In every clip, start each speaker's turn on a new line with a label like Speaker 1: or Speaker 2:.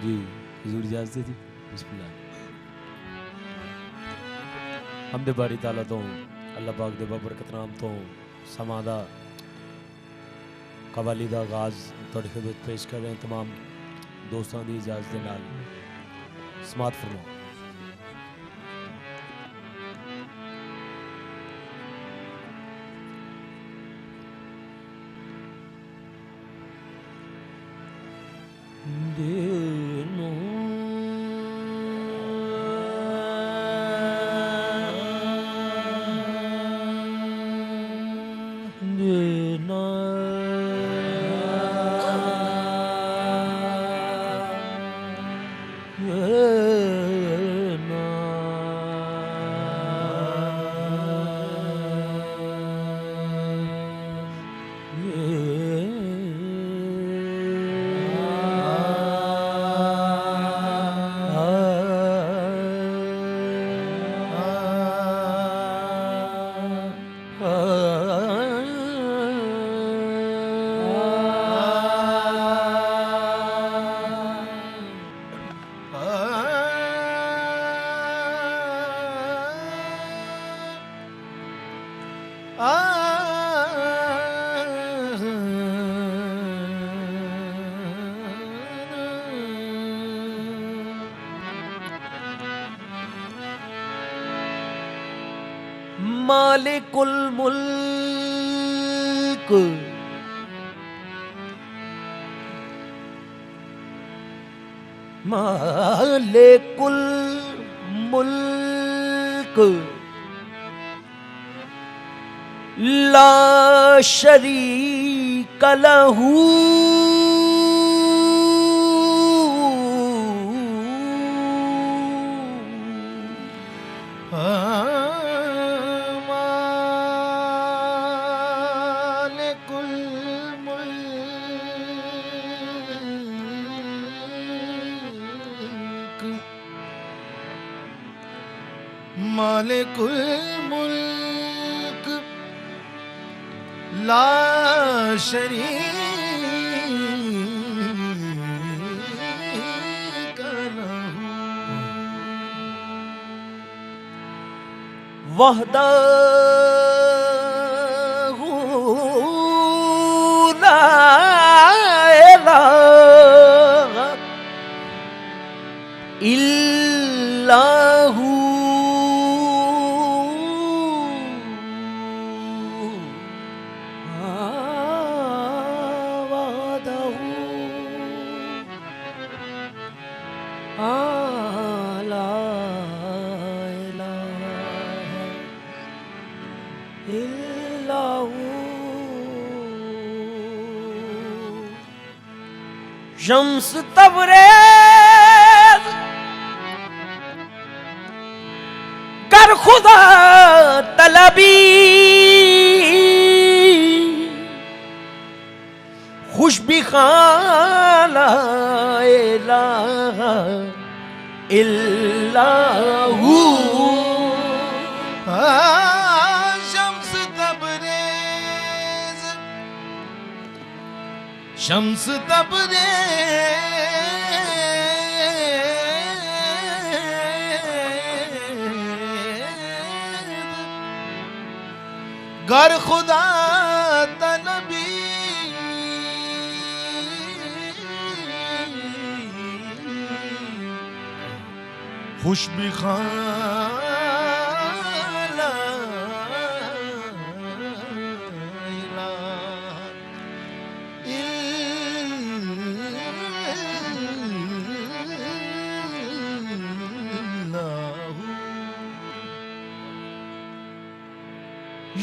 Speaker 1: जी हुजूर इजाज़त दी। बिस्मिल्लाह। हमदे बारी ताला तो अल्लाह पाक दे बबरकत नाम तो समां दा कवाली दा आगाज़ तुहाडी खिदमत पेश कर रहे हैं। तमाम दोस्तां दी इजाज़त दे नाल समात फरमाओ। देनो देना देना मालिकुल मुल्क मालिकुल मुल्क ला शरीक लहू
Speaker 2: मालिकुल मुल्क ला शरीक लहू
Speaker 1: वहदहू ला इलाहा इल्लहू शम्स तबरेज कर खुदा तलबी खुशबी खाला इलाहा इल्लहू
Speaker 2: शम्स तबरेज शम्स तबरेज गर खुदा तलबी खुशबी खाला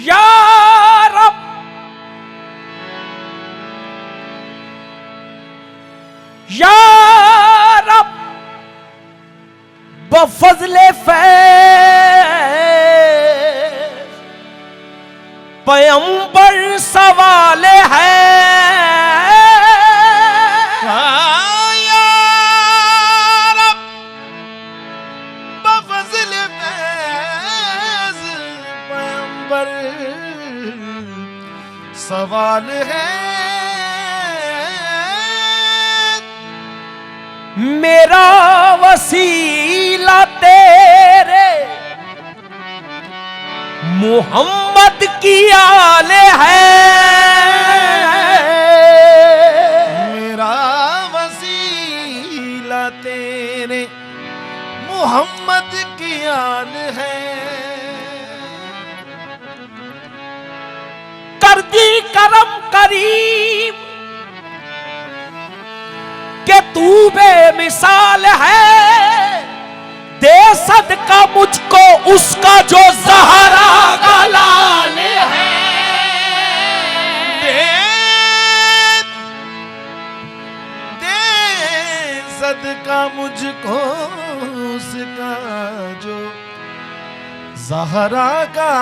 Speaker 1: या रब या रब बफज़ले फैज़ पैगंबर सवाल है
Speaker 2: या रब बफज़ल फैज़ पैगंबर सवाल है
Speaker 3: मेरा वसीला तेरे मोहम्मद की आले है।
Speaker 2: मेरा वसीला तेरे मोहम्मद की आल है।
Speaker 3: कर दी करम करीम के तू बेमिसाल है। दे सदका मुझको उसका जो ज़हरा का लाल है।
Speaker 2: दे सदका मुझको उसका जो ज़हरा का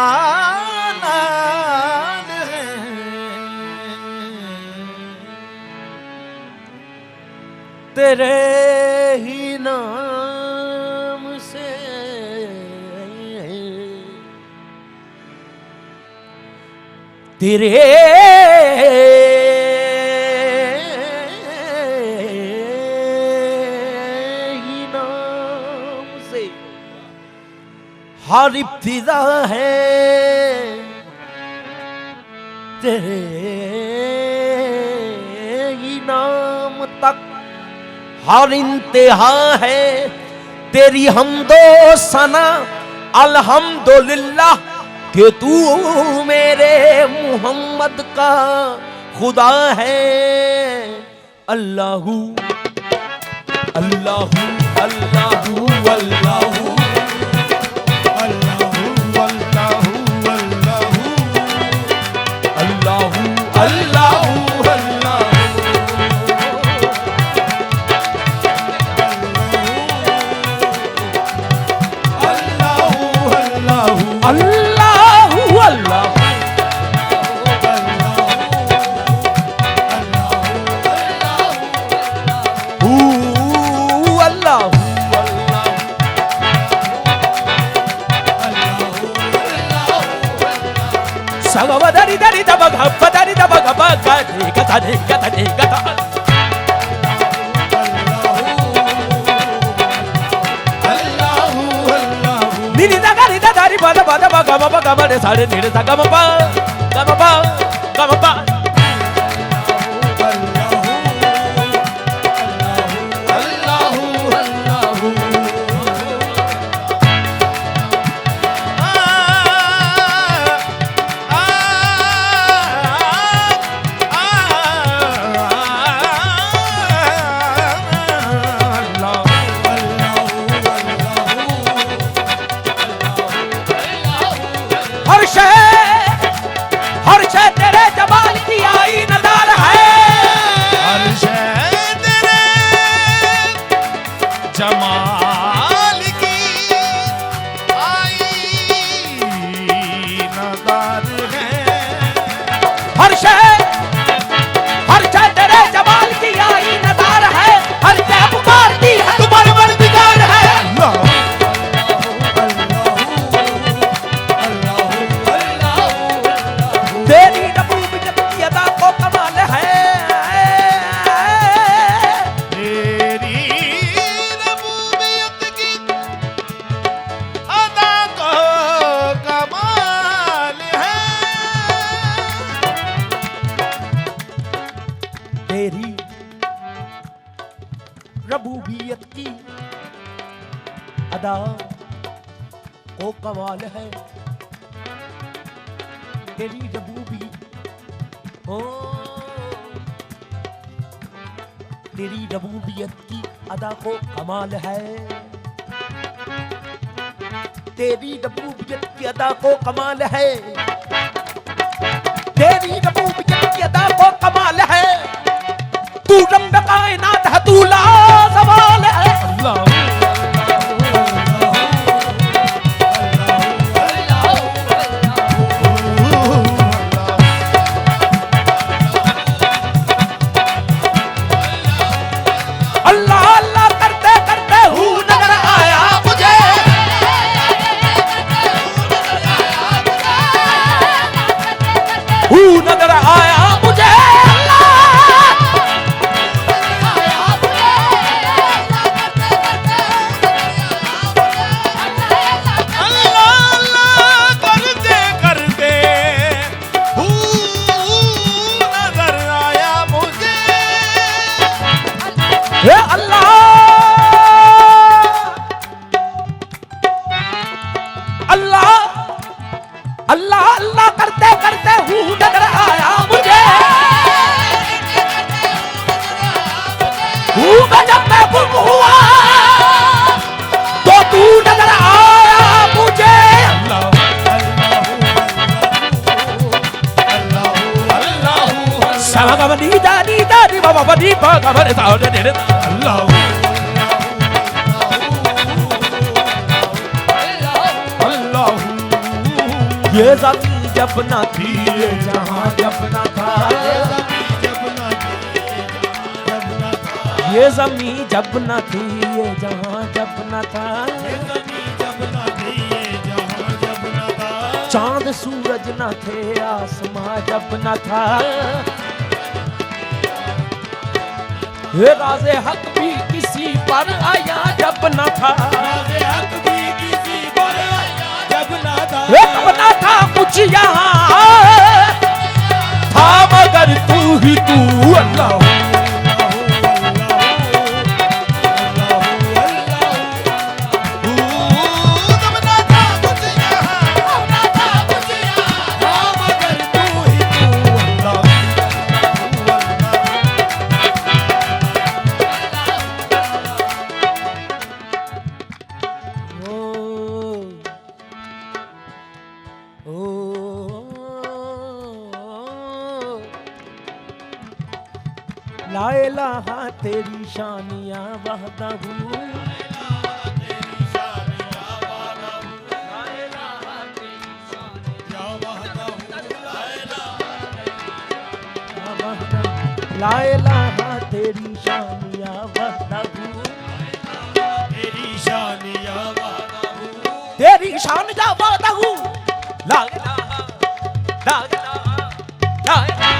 Speaker 2: लाल है।
Speaker 3: तेरे ही नाम से तेरे ही नाम से हर इब्तिदा है। तेरे ही नाम तक हर इंतहा है। तेरी हमदो सना अल्हम्दुलिल्लाह कि तू मेरे मोहम्मद का खुदा है। अल्लाहू अल्लाहू अल्लाहू अल्लाहू
Speaker 2: अल्लाहू अल्लाहू
Speaker 3: अल्लाहू
Speaker 2: अल्लाहू
Speaker 3: अल्लाहू अल्लाहू अल्लाह Saga dari dari dabaga badari dabaga baga kata Nini dagari dadari bada bada baga baga bada sare nire sagama ba gama ba gama ba हर शय तेरे जमाल की आई नदार है।
Speaker 2: हर शय तेरे जमाल की आई नदार है।
Speaker 3: हर शय तेरे जमाल की आई नदार है। हर शय पुकारती है तुम्हारे मर्दिगार है। तेरी रबूबियत की अदा को कमाल है।
Speaker 2: तेरी रबूबियत की अदा को कमाल है।
Speaker 3: तेरी रबूबियत की अदा को कमाल है। तेरी रबूबी हो तेरी रबूबियत की अदा को कमाल है। तेरी रबूबियत की अदा को कमाल है। तेरी रबूबियत की अदा को कमाल है। तू रब कायनात है, तू लाजवाल है। अल्लाह अल्लाह करते करते हूँ नजर आया मुझे। हूँ नजर आया मुझे। अल्लाह बबनी बगबर तारे रे
Speaker 2: अल्लाह अल्लाह
Speaker 3: ये ज़मीं जब न थी ये जहां जब न था ये ज़मीं जब न थी ये जहां जब न था चांद सूरज न थे आसमां जब न था ये राज़े हक भी किसी पर आया जब न था जब न था कुछ यहाँ था मगर तू ही तू अल्लाह ला इलाहा तेरी शानिया वहदहू ला इलाहा तेरी शानिया वहदहू तेरी शान जा वहदहू ला इलाहा ला इलाहा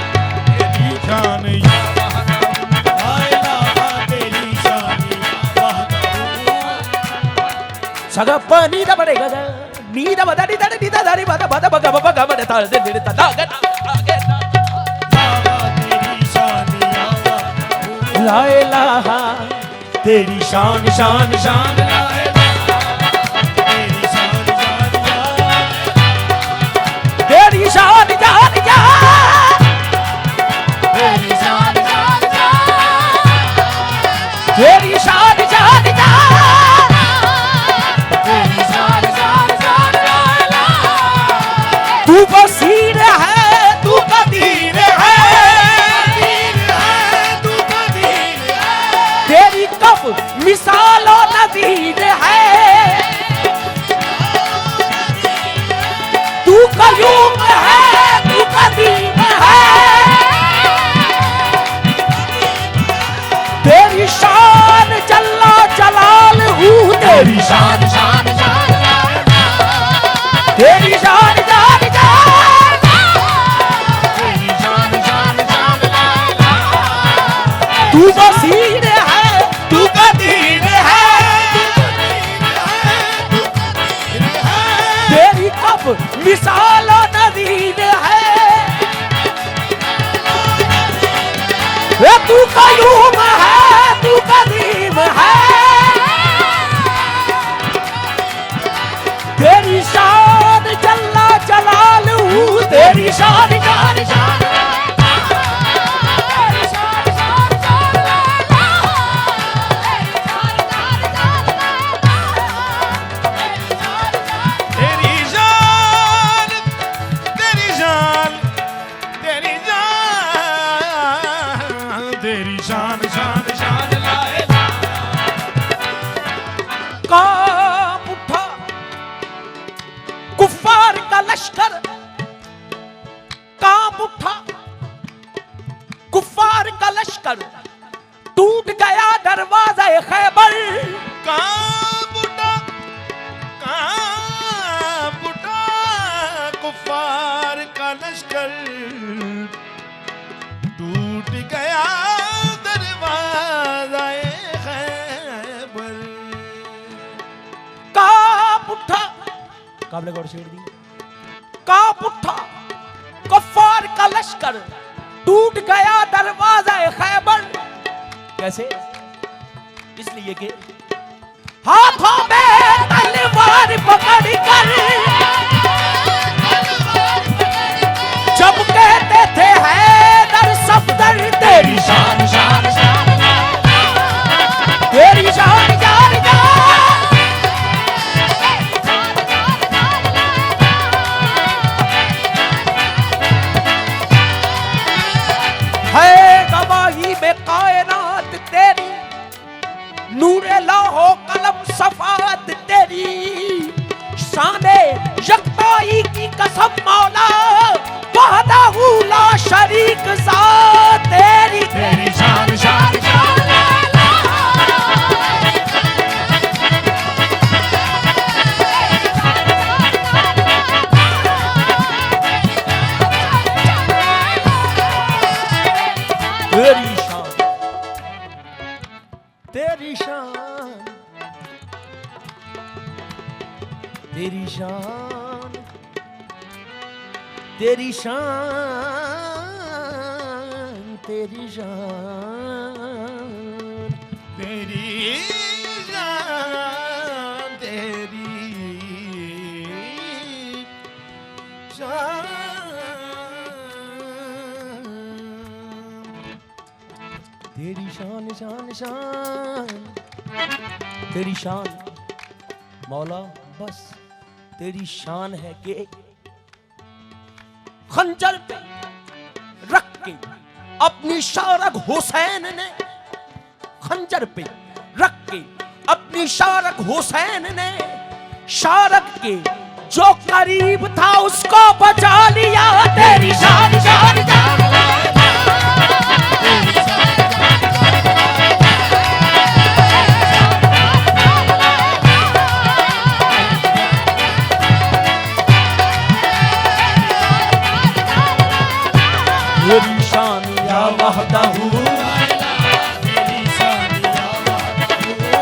Speaker 3: ला इलाहा
Speaker 2: तेरी शान
Speaker 3: सगा पानी दा बड़ेगा नी दा बदारी दा नी दा दारी बदा बदा बगा बगा बदा ताल दे दे ता गा आगे ला इलाहा तेरी शान शान शान ला इलाहा तेरी शान तेरी शान जान जा तेरी शान जान जा तेरी शान जान जा तू बसीर है तू कदीर है तेरी कब मिसालो नज़ीर है तू कयूम है तू कदीम है तेरी शान जल्ला जलाल हूँ तेरी शान शान शान तेरी शान जान जा तू बसीर है तू कदीर है तेरी कब मिसाल नज़ीर है तू कयूम है तू कदीम है तेरी शान जल्ला जलाल हूँ तेरी शान जान शान लश्कर कांप उठा कुफ्फार का लश्कर टूट गया दरवाजा खैबर
Speaker 2: कांप उठा कुफ्फार का लश्कर टूट गया दरवाजा खैबर
Speaker 3: कांप उठा काबले गौर शेर दी कांप उठा कुफ्फार का लश्कर टूट गया दरवाजा खैबर कैसे इसलिए कि हाथों में तलवार पकड़ कर जब कहते थे हैदर सफदर तेरी शान शान शान तेरी शान जान जा है गवाही में नूरे लौहो कलम सफात तेरी शाने यकताई की कसम मौला वहदहू ला शरीक ज़ात तेरी
Speaker 2: तेरी शान शान शान
Speaker 3: तेरी शान तेरी शान तेरी शान तेरी शान तेरी शान
Speaker 2: तेरी शान तेरी शान
Speaker 3: तेरी शान शान शान तेरी शान मौला बस तेरी शान है कि खंजर पे रख के अपनी शारग हुसैन ने खंजर पे रख के अपनी शारग हुसैन ने शारग के जो करीब था उसको बचा लिया तेरी शान शान शान तेरी शान या वहदहू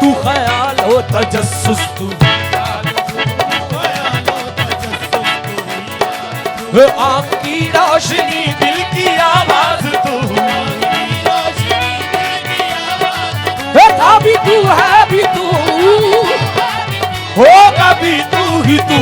Speaker 3: तू ख्याल हो तजस्सुस तू आँख की रोशनी दिल की आवाज तू था भी तू है भी तू होगा भी तू ही तू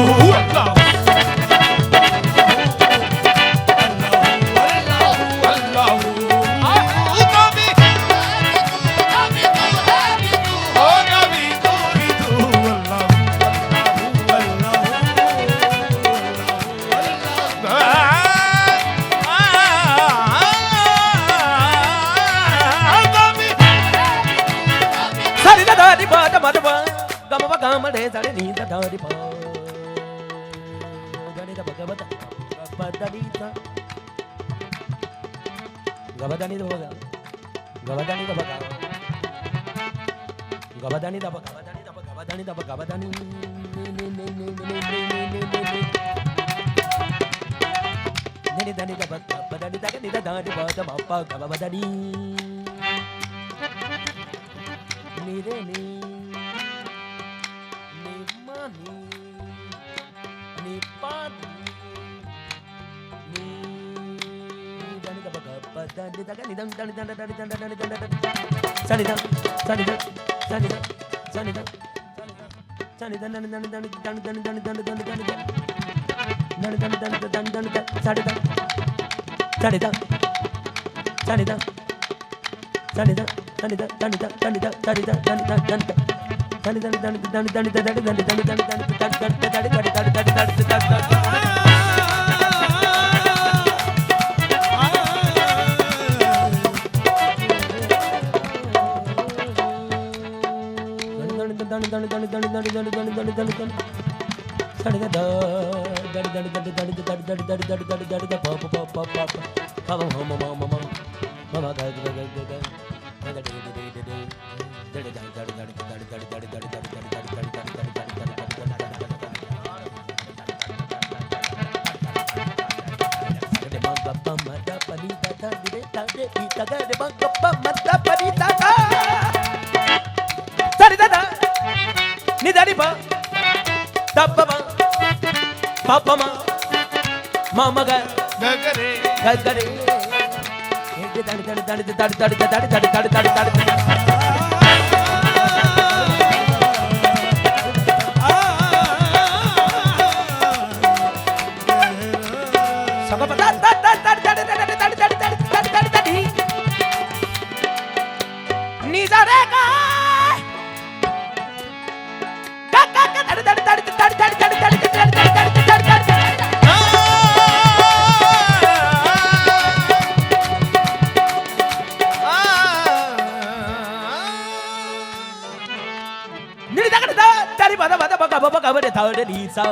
Speaker 3: Nini da da dari bada bada baka baka bada thada ni sa.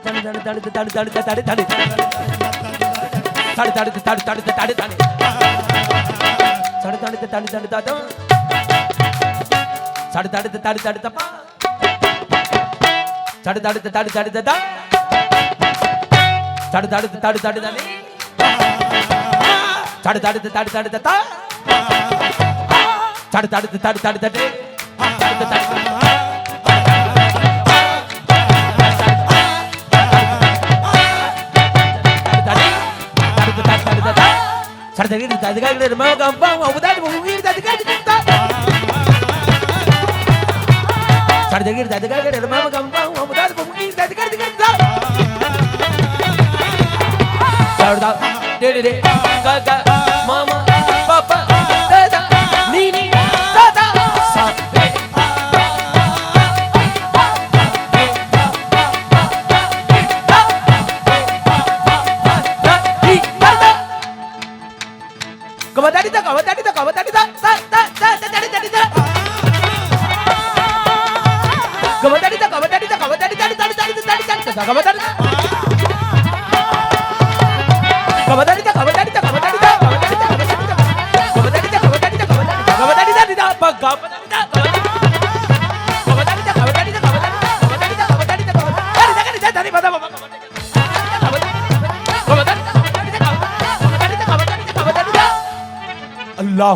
Speaker 3: Tani tani tani tani tani tani tani. Tani tani tani tani tani tani. Tani tani tani tani tani. Tani tani tani tani tani. Tani tani tani tani tani. Tani tani tani tani tani. Tani tani tani tani tani. Tani tani tani tani tani. Mama, Papa, Dada, Nini, Dada, Allah